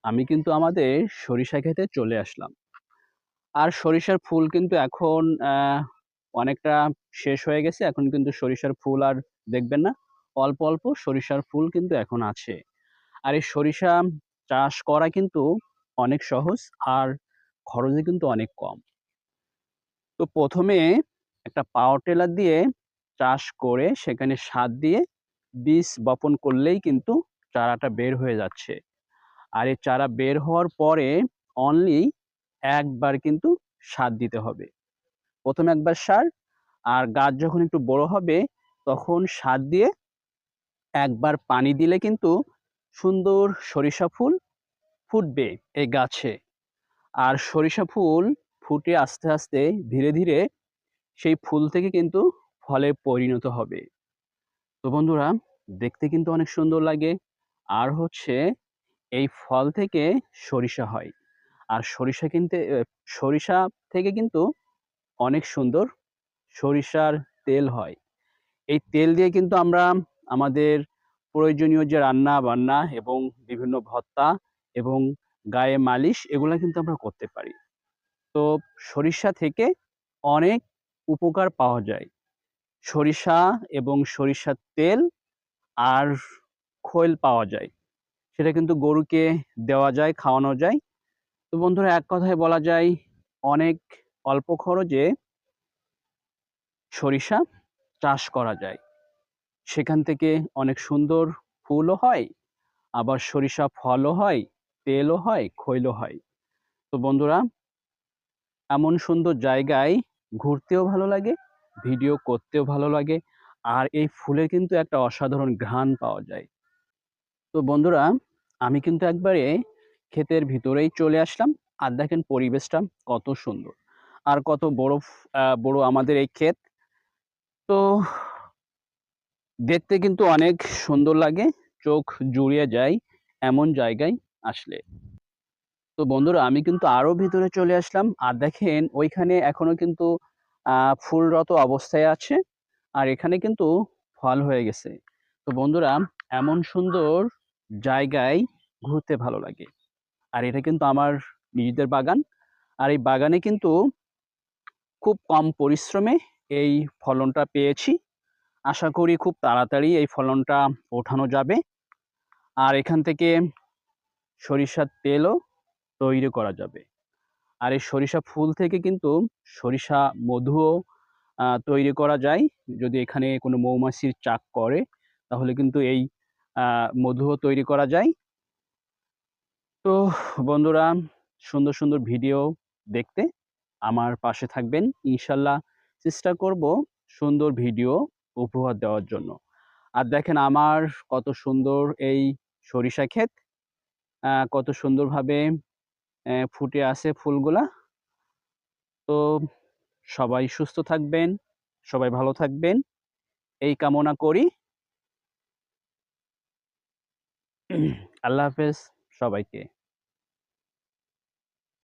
আমি কিন্তু আমাদের সরিষা ক্ষেতে চলে আসলাম। আর সরিষার ফুল কিন্তু এখন অনেকটা শেষ হয়ে গেছে। এখন কিন্তু সরিষার ফুল আর দেখবেন না। অল্প, অল্প সরিষার ফুল কিন্তু এখন আছে। আর এই সরিষা চাষ করা কিন্তু অনেক সহজ আর খরচও কিন্তু অনেক কম। তো ১ম এ একটা পাওয়ার টিলার দিয়ে চাষ করে সেখানে সার দিয়ে বীজ বপন করলেই কিন্তু চারাটা বের হয়ে যাচ্ছে। আর এই চারা বের হওয়ার পরে অনলি একবার কিন্তু সার দিতে হবে। ১ম একবার সার, আর গাছ যখন একটু বড় হবে তখন সার দিয়ে একবার পানি দিলে কিন্তু সুন্দর সরিষা ফুল ফুটবে এই গাছে। আর সরিষা ফুল ফুটে আস্তে, আস্তে ধীরে, ধীরে সেই ফুল থেকে কিন্তু ফলে পরিণত হবে। তো বন্ধুরা, দেখতে কিন্তু অনেক সুন্দর লাগে। আর হচ্ছে এই ফল থেকে সরিষা হয়। আর সরিষা থেকে কিন্তু অনেক সুন্দর সরিষার তেল হয়। এই তেল দিয়ে কিন্তু আমরা আমাদের প্রয়োজনীয় যে রান্না-বান্না এবং বিভিন্ন ভর্তা এবং গায়ে মালিশ এগুলা কিন্তু আমরা করতে পারি। তো সরিষা থেকে অনেক উপকার পাওয়া যায়। সরিষা এবং সরিষার তেল আর খৈল পাওয়া যায়। সেটা কিন্তু গরুকে দেওয়া যায়, খাওয়ানো যায়। তো বন্ধুরা, এক কথায় বলা যায় অনেক অল্প খরচে সরিষা চাষ করা যায়। সেখান থেকে অনেক সুন্দর ফুলও হয়, আবার সরিষা ফলও হয়, তেলও হয়, খৈলও হয়। তো বন্ধুরা, এমন সুন্দর জায়গায় ঘুরতেও ভালো লাগে, ভিডিও করতেও ভালো লাগে। আর এই ফুলের কিন্তু একটা অসাধারণ ঘ্রাণ পাওয়া যায়। তো বন্ধুরা, আমি কিন্তু একবারে ক্ষেতের ভিতরেই চলে আসলাম। আর দেখেন পরিবেশটা কত সুন্দর। আর কত বড় আমাদের এই ক্ষেত। তো দেখতে কিন্তু অনেক সুন্দর লাগে। চোখ জুড়িয়ে যায় এমন জায়গায় আসলে। তো বন্ধুরা, আমি কিন্তু আরো ভিতরে চলে আসলাম। আর দেখেন ওইখানে এখনো কিন্তু ফুলরত অবস্থায় আছে। আর এখানে কিন্তু ফল হয়ে গেছে। তো বন্ধুরা, এমন সুন্দর জায়গায় ঘুরতে ভালো লাগে। আর এটা কিন্তু আমার নিজেদের বাগান। আর এই বাগানে কিন্তু খুব কম পরিশ্রমে এই ফলনটা পেয়েছি। আশা করি খুব তাড়াতাড়ি এই ফলনটা ওঠানো যাবে। আর এখান থেকে সরিষার তেলও তৈরি করা যাবে। আর এই সরিষা ফুল থেকে কিন্তু সরিষা মধুও তৈরি করা যায়। যদি এখানে কোনো মৌমাছির চাক করে তাহলে কিন্তু এই মধুও তৈরি করা যায়। তো বন্ধুরা, সুন্দর, সুন্দর ভিডিও দেখতে আমার পাশে থাকবেন। ইনশাআল্লাহ চেষ্টা করব সুন্দর ভিডিও উপহার দেওয়ার জন্য। আর দেখেন আমার কত সুন্দর এই সরিষা ক্ষেত, কত সুন্দরভাবে ফুটে আছে ফুলগুলা। তো সবাই সুস্থ থাকবেন, সবাই ভালো থাকবেন এই কামনা করি। আল্লাহ হাফেজ সবাইকে।